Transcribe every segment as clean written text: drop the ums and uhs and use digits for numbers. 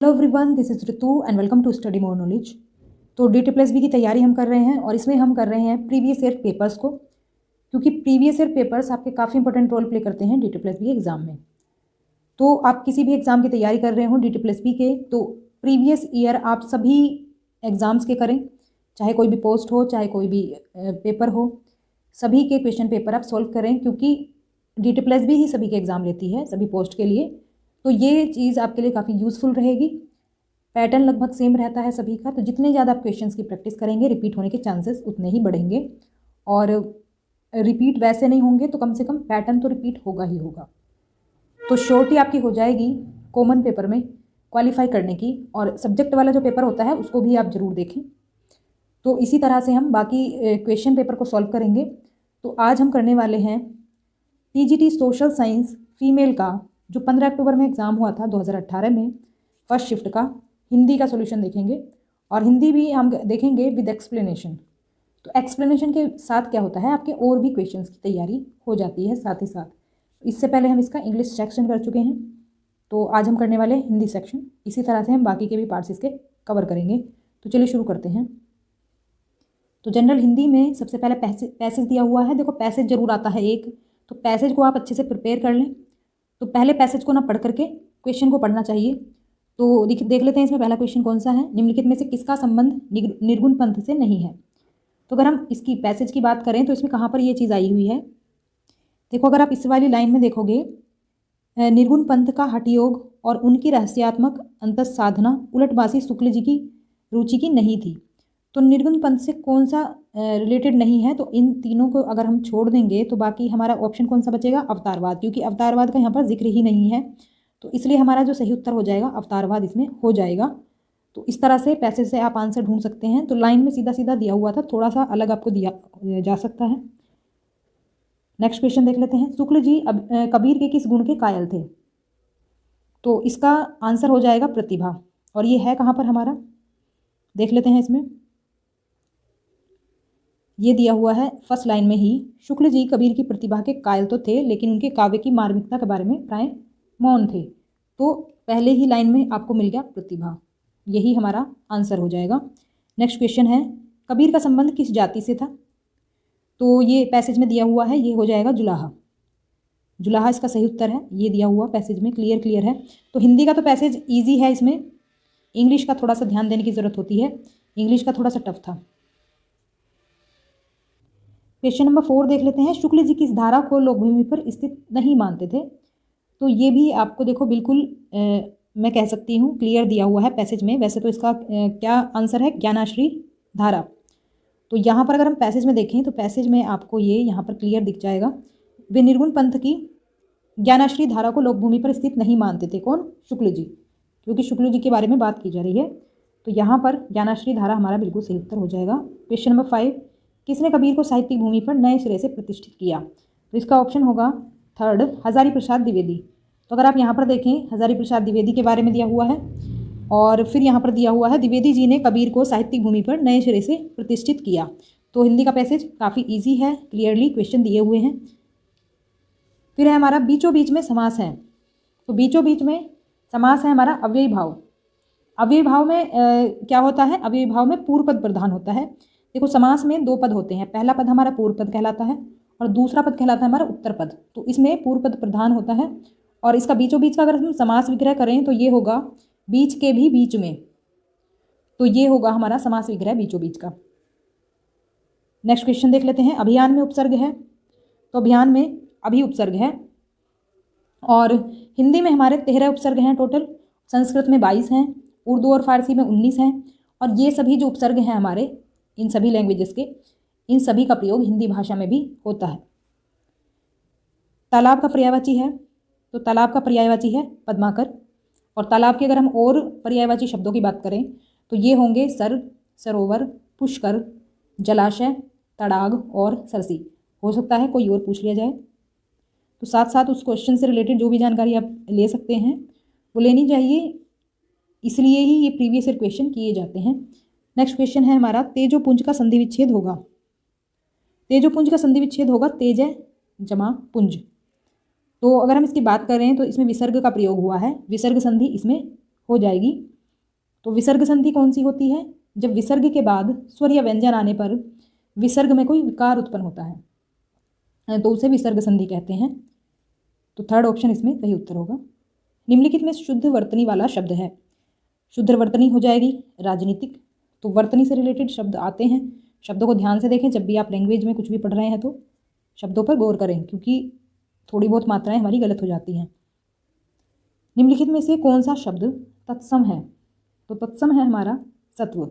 Hello everyone, this is Ritu and welcome to study more knowledge. तो DT+B की तैयारी हम कर रहे हैं और इसमें हम कर रहे हैं प्रीवियस ईयर पेपर्स को, क्योंकि प्रीवियस ईयर पेपर्स आपके काफ़ी इंपॉर्टेंट रोल प्ले करते हैं DT+B एग्ज़ाम में। तो आप किसी भी एग्ज़ाम की तैयारी कर रहे हो DT+B के, तो प्रीवियस ईयर आप सभी एग्ज़ाम्स के करें, चाहे कोई भी पोस्ट हो चाहे कोई भी पेपर हो, सभी के क्वेश्चन पेपर आप सॉल्व करें, क्योंकि DT+B ही सभी के एग्ज़ाम लेती है सभी पोस्ट के लिए। तो ये चीज़ आपके लिए काफ़ी यूज़फुल रहेगी। पैटर्न लगभग सेम रहता है सभी का, तो जितने ज़्यादा आप क्वेश्चंस की प्रैक्टिस करेंगे रिपीट होने के चांसेस उतने ही बढ़ेंगे, और रिपीट वैसे नहीं होंगे तो कम से कम पैटर्न तो रिपीट होगा ही होगा। तो श्योरिटी आपकी हो जाएगी कॉमन पेपर में क्वालिफाई करने की, और सब्जेक्ट वाला जो पेपर होता है उसको भी आप ज़रूर देखें। तो इसी तरह से हम बाकी क्वेश्चन पेपर को सॉल्व करेंगे। तो आज हम करने वाले हैं TGT सोशल साइंस फीमेल का, जो 15 अक्टूबर में एग्ज़ाम हुआ था 2018 में, फर्स्ट शिफ्ट का हिंदी का सॉल्यूशन देखेंगे, और हिंदी भी हम देखेंगे विद एक्सप्लेनेशन। तो एक्सप्लेनेशन के साथ क्या होता है, आपके और भी क्वेश्चंस की तैयारी हो जाती है साथ ही साथ। इससे पहले हम इसका इंग्लिश सेक्शन कर चुके हैं, तो आज हम करने वाले हैं हिंदी सेक्शन। इसी तरह से हम बाकी के भी पार्ट्स इसके कवर करेंगे। तो चलिए शुरू करते हैं। तो जनरल हिंदी में सबसे पहले पैसेज दिया हुआ है। देखो पैसेज जरूर आता है एक, तो पैसेज को आप अच्छे से प्रिपेयर कर लें। तो पहले पैसेज को ना पढ़ करके क्वेश्चन को पढ़ना चाहिए। तो देख लेते हैं इसमें पहला क्वेश्चन कौन सा है। निम्नलिखित में से किसका संबंध निर्गुण पंथ से नहीं है। तो अगर हम इसकी पैसेज की बात करें तो इसमें कहाँ पर ये चीज़ आई हुई है, देखो अगर आप इस वाली लाइन में देखोगे, निर्गुण पंथ का हठयोग और उनकी रहस्यात्मक अंतःसाधना उलटबासी शुक्ल जी की रुचि की नहीं थी। तो निर्गुण पंथ से कौन सा रिलेटेड नहीं है, तो इन तीनों को अगर हम छोड़ देंगे तो बाकी हमारा ऑप्शन कौन सा बचेगा, अवतारवाद, क्योंकि अवतारवाद का यहाँ पर जिक्र ही नहीं है। तो इसलिए हमारा जो सही उत्तर हो जाएगा अवतारवाद इसमें हो जाएगा। तो इस तरह से पैसेज से आप आंसर ढूंढ सकते हैं। तो लाइन में सीधा सीधा दिया हुआ था, थोड़ा सा अलग आपको दिया जा सकता है। नेक्स्ट क्वेश्चन देख लेते हैं। शुक्ल जी कबीर के किस गुण के कायल थे। तो इसका आंसर हो जाएगा प्रतिभा, और ये है कहाँ पर हमारा, देख लेते हैं। इसमें ये दिया हुआ है फर्स्ट लाइन में ही, शुक्ल जी कबीर की प्रतिभा के कायल तो थे, लेकिन उनके काव्य की मार्मिकता के बारे में प्राय मौन थे। तो पहले ही लाइन में आपको मिल गया प्रतिभा, यही हमारा आंसर हो जाएगा। नेक्स्ट क्वेश्चन है, कबीर का संबंध किस जाति से था। तो ये पैसेज में दिया हुआ है, ये हो जाएगा जुलाहा। जुलाहा इसका सही उत्तर है, ये दिया हुआ पैसेज में क्लियर है। तो हिंदी का तो पैसेज ईजी है, इसमें इंग्लिश का थोड़ा सा ध्यान देने की ज़रूरत होती है, इंग्लिश का थोड़ा सा टफ था। क्वेश्चन नंबर 4 देख लेते हैं। शुक्ल जी की इस धारा को लोक भूमि पर स्थित नहीं मानते थे। तो ये भी आपको देखो बिल्कुल मैं कह सकती हूँ क्लियर दिया हुआ है पैसेज में। वैसे तो इसका क्या आंसर है, ज्ञानाश्री धारा। तो यहाँ पर अगर हम पैसेज में देखें तो पैसेज में आपको ये यहाँ पर क्लियर दिख जाएगा, वे निर्गुण पंथ की ज्ञानाश्री धारा को लोक भूमि पर स्थित नहीं मानते थे। कौन, शुक्ल जी, क्योंकि शुक्ल जी के बारे में बात की जा रही है। तो यहाँ पर ज्ञानाश्री धारा हमारा बिल्कुल सही उत्तर हो जाएगा। क्वेश्चन नंबर 5, किसने कबीर को साहित्यिक भूमि पर नए सिरे से प्रतिष्ठित किया। तो इसका ऑप्शन होगा थर्ड, हजारी प्रसाद द्विवेदी। तो अगर आप यहाँ पर देखें, हजारी प्रसाद द्विवेदी के बारे में दिया हुआ है, और फिर यहाँ पर दिया हुआ है द्विवेदी जी ने कबीर को साहित्यिक भूमि पर नए सिरे से प्रतिष्ठित किया। तो हिंदी का पैसेज काफ़ी ईजी है, क्लियरली क्वेश्चन दिए हुए हैं। फिर है हमारा बीचों बीच में समास है। तो बीचों बीच में समास है हमारा अव्ययी भाव। अव्ययी भाव में क्या होता है, अव्ययी भाव में पूर्व पद प्रधान होता है। देखो समास में दो पद होते हैं, पहला पद हमारा पूर्व पद कहलाता है और दूसरा पद कहलाता है हमारा उत्तर पद। तो इसमें पूर्व पद प्रधान होता है, और इसका बीचों बीच का अगर हम समास विग्रह करें तो ये होगा बीच के भी बीच में। तो ये होगा हमारा समास विग्रह बीचों बीच का। नेक्स्ट क्वेश्चन देख लेते हैं। अभियान में उपसर्ग है। तो अभियान में अभी उपसर्ग है, और हिंदी में हमारे 13 उपसर्ग हैं टोटल, संस्कृत में 22 हैं, उर्दू और फारसी में 19 हैं। और ये सभी जो उपसर्ग हैं हमारे इन सभी लैंग्वेजेस के, इन सभी का प्रयोग हिंदी भाषा में भी होता है। तालाब का पर्यायवाची है। तो तालाब का पर्यायवाची है पद्माकर। और तालाब के अगर हम और पर्यायवाची शब्दों की बात करें तो ये होंगे सर्ग, सरोवर, पुष्कर, जलाशय, तड़ाग और सरसी। हो सकता है कोई और पूछ लिया जाए, तो साथ साथ उस क्वेश्चन से रिलेटेड जो भी जानकारी आप ले सकते हैं वो लेनी चाहिए, इसलिए ही ये प्रीवियस ईयर क्वेश्चन किए जाते हैं। नेक्स्ट क्वेश्चन है हमारा, तेजोपुंज का संधि विच्छेद होगा। तेजोपुंज का संधि विच्छेद होगा तेजय जमा पुंज। तो अगर हम इसकी बात करें तो इसमें विसर्ग का प्रयोग हुआ है, विसर्ग संधि इसमें हो जाएगी। तो विसर्ग संधि कौन सी होती है? जब विसर्ग के बाद स्वर या व्यंजन आने पर विसर्ग में कोई विकार उत्पन्न होता है तो उसे विसर्ग संधि कहते हैं। तो थर्ड ऑप्शन इसमें सही उत्तर होगा। निम्नलिखित में शुद्ध वर्तनी वाला शब्द है। शुद्ध वर्तनी हो जाएगी राजनीतिक। तो वर्तनी से रिलेटेड शब्द आते हैं, शब्दों को ध्यान से देखें। जब भी आप लैंग्वेज में कुछ भी पढ़ रहे हैं तो शब्दों पर गौर करें, क्योंकि थोड़ी बहुत मात्राएं हमारी गलत हो जाती हैं। निम्नलिखित में से कौन सा शब्द तत्सम है? तो तत्सम है हमारा सत्व।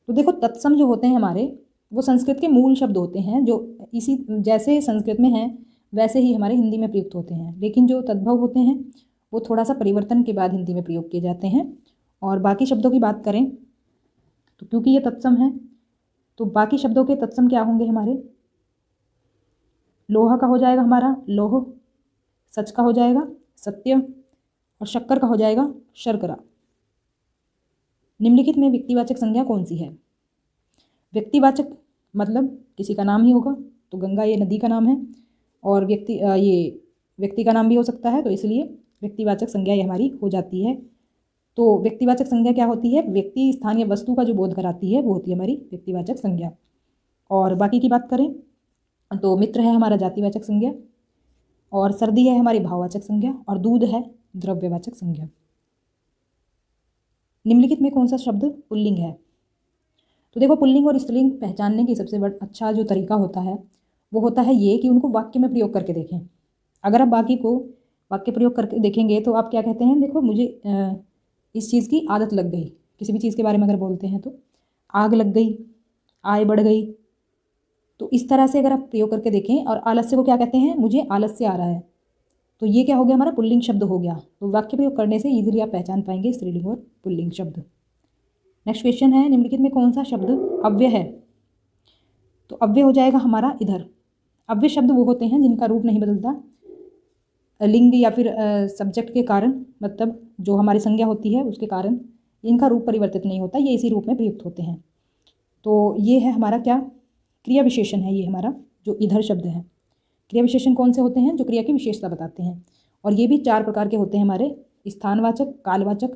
तो देखो, तत्सम जो होते हैं हमारे, वो संस्कृत के मूल शब्द होते हैं, जो इसी जैसे संस्कृत में हैं वैसे ही हमारे हिंदी में प्रयुक्त होते हैं। लेकिन जो तद्भव होते हैं वो थोड़ा सा परिवर्तन के बाद हिंदी में प्रयोग किए जाते हैं। और बाकी शब्दों की बात करें तो क्योंकि ये तत्सम है तो बाकी शब्दों के तत्सम क्या होंगे हमारे? लोहा का हो जाएगा हमारा लोह, सच का हो जाएगा सत्य, और शक्कर का हो जाएगा शर्करा। निम्नलिखित में व्यक्तिवाचक संज्ञा कौन सी है? व्यक्तिवाचक मतलब किसी का नाम ही होगा, तो गंगा ये नदी का नाम है, और ये व्यक्ति का नाम भी हो सकता है, तो इसलिए व्यक्तिवाचक संज्ञा ये हमारी हो जाती है। तो व्यक्तिवाचक संज्ञा क्या होती है? व्यक्ति, स्थान या वस्तु का जो बोध कराती है वो होती है हमारी व्यक्तिवाचक संज्ञा। और बाकी की बात करें तो मित्र है हमारा जातिवाचक संज्ञा, और सर्दी है हमारी भाववाचक संज्ञा, और दूध है द्रव्यवाचक संज्ञा। निम्नलिखित में कौन सा शब्द पुल्लिंग है? तो देखो, पुल्लिंग और स्त्रीलिंग पहचानने की सबसे अच्छा जो तरीका होता है वो होता है ये कि उनको वाक्य में प्रयोग करके देखें। अगर आप बाकी को वाक्य प्रयोग करके देखेंगे तो आप क्या कहते हैं, देखो मुझे इस चीज़ की आदत लग गई। किसी भी चीज़ के बारे में अगर बोलते हैं तो आग लग गई, आय बढ़ गई, तो इस तरह से अगर आप प्रयोग करके देखें। और आलस्य को क्या कहते हैं? मुझे आलस्य आ रहा है। तो ये क्या हो गया? हमारा पुल्लिंग शब्द हो गया। तो वाक्य प्रयोग करने से इजीली आप पहचान पाएंगे स्त्रीलिंग और पुल्लिंग शब्द। नेक्स्ट क्वेश्चन है, निम्नलिखित में कौन सा शब्द अव्यय है? तो अव्यय हो जाएगा हमारा इधर। अव्यय शब्द वो होते हैं जिनका रूप नहीं बदलता, लिंग या फिर सब्जेक्ट के कारण, मतलब जो हमारी संज्ञा होती है उसके कारण इनका रूप परिवर्तित नहीं होता, ये इसी रूप में प्रयुक्त होते हैं। तो ये है हमारा क्या? क्रिया विशेषण है ये हमारा जो इधर शब्द है। क्रिया विशेषण कौन से होते हैं? जो क्रिया की विशेषता बताते हैं। और ये भी 4 प्रकार के होते हैं हमारे: स्थानवाचक, कालवाचक,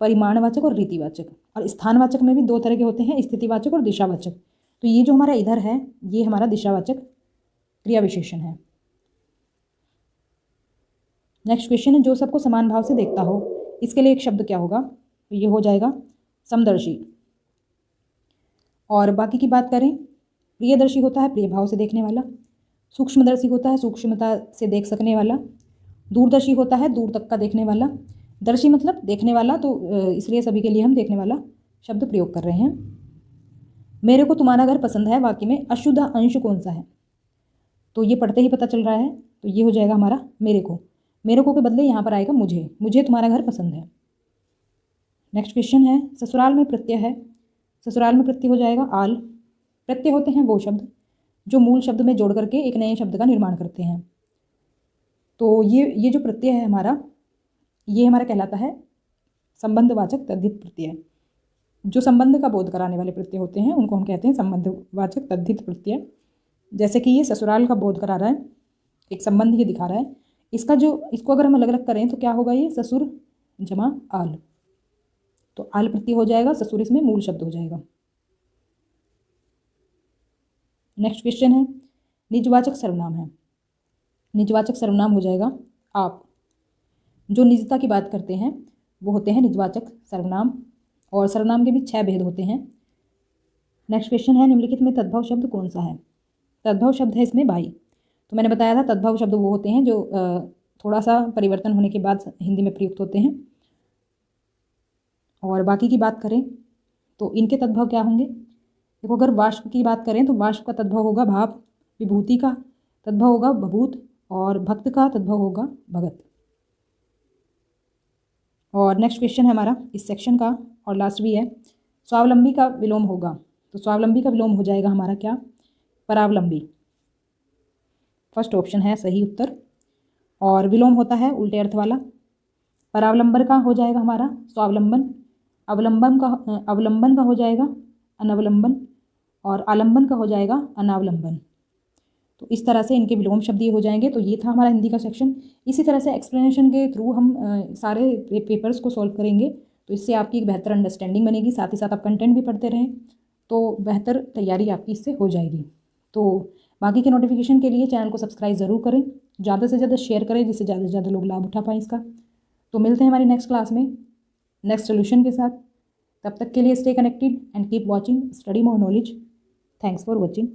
परिमाणवाचक और रीतिवाचक। और स्थानवाचक में भी 2 तरह के होते हैं, स्थितिवाचक और दिशावाचक। तो ये जो हमारा इधर है ये हमारा दिशावाचक क्रिया विशेषण है। नेक्स्ट क्वेश्चन है, जो सबको समान भाव से देखता हो, इसके लिए एक शब्द क्या होगा? तो ये हो जाएगा समदर्शी। और बाकी की बात करें, प्रियदर्शी होता है प्रिय भाव से देखने वाला, सूक्ष्मदर्शी होता है सूक्ष्मता से देख सकने वाला, दूरदर्शी होता है दूर तक का देखने वाला, दर्शी मतलब देखने वाला, तो इसलिए सभी के लिए हम देखने वाला शब्द प्रयोग कर रहे हैं। मेरे को तुम्हारा घर पसंद है वाक्य में अशुद्ध अंश कौन सा है? तो ये पढ़ते ही पता चल रहा है, तो ये हो जाएगा हमारा मेरे को। मेरे को के बदले यहाँ पर आएगा मुझे, मुझे तुम्हारा घर पसंद है। नेक्स्ट क्वेश्चन है, ससुराल में प्रत्यय है। ससुराल में प्रत्यय हो जाएगा आल। प्रत्यय होते हैं वो शब्द जो मूल शब्द में जोड़ करके एक नए शब्द का निर्माण करते हैं। तो ये जो प्रत्यय है हमारा, ये हमारा कहलाता है संबंधवाचक तद्धित प्रत्यय। जो संबंध का बोध कराने वाले प्रत्यय होते हैं उनको हम कहते हैं संबंधवाचक तद्धित प्रत्यय। जैसे कि ये ससुराल का बोध करा रहा है, एक संबंध ये दिखा रहा है। इसको अगर हम अलग अलग करें तो क्या होगा? ये ससुर जमा आल, तो आल प्रत्यय हो जाएगा, ससुर इसमें मूल शब्द हो जाएगा। नेक्स्ट क्वेश्चन है, निजवाचक सर्वनाम है। निजवाचक सर्वनाम हो जाएगा आप। जो निजता की बात करते हैं वो होते हैं निजवाचक सर्वनाम, और सर्वनाम के भी 6 भेद होते हैं। नेक्स्ट क्वेश्चन है, निम्नलिखित में तद्भव शब्द कौन सा है? तद्भव शब्द है इसमें भाई। तो मैंने बताया था तद्भव शब्द वो होते हैं जो थोड़ा सा परिवर्तन होने के बाद हिंदी में प्रयुक्त होते हैं। और बाकी की बात करें तो इनके तद्भव क्या होंगे? देखो, अगर वाष्प की बात करें तो वाष्प का तद्भव होगा भाप, विभूति का तद्भव होगा भभूत, और भक्त का तद्भव होगा भगत। और नेक्स्ट क्वेश्चन है हमारा इस सेक्शन का और लास्ट भी है, स्वावलंबी का विलोम होगा। तो स्वावलंबी का विलोम हो जाएगा हमारा क्या? परावलंबी। फर्स्ट ऑप्शन है सही उत्तर। और विलोम होता है उल्टे अर्थ वाला। परावलंबन का हो जाएगा हमारा स्वावलंबन, अवलंबन का हो जाएगा अनवलंबन, और आलंबन का हो जाएगा अनावलंबन। तो इस तरह से इनके विलोम शब्द ये हो जाएंगे। तो ये था हमारा हिंदी का सेक्शन। इसी तरह से एक्सप्लेनेशन के थ्रू हम सारे पेपर्स को सॉल्व करेंगे। तो इससे आपकी एक बेहतर अंडरस्टैंडिंग बनेगी, साथ ही साथ आप कंटेंट भी पढ़ते रहें तो बेहतर तैयारी आपकी इससे हो जाएगी। तो बाकी के नोटिफिकेशन के लिए चैनल को सब्सक्राइब ज़रूर करें, ज़्यादा से ज़्यादा शेयर करें जिससे ज़्यादा से ज़्यादा लोग लाभ उठा पाएँ इसका। तो मिलते हैं हमारी नेक्स्ट क्लास में नेक्स्ट सोल्यूशन के साथ। तब तक के लिए stay connected and keep watching study more knowledge. Thanks for watching.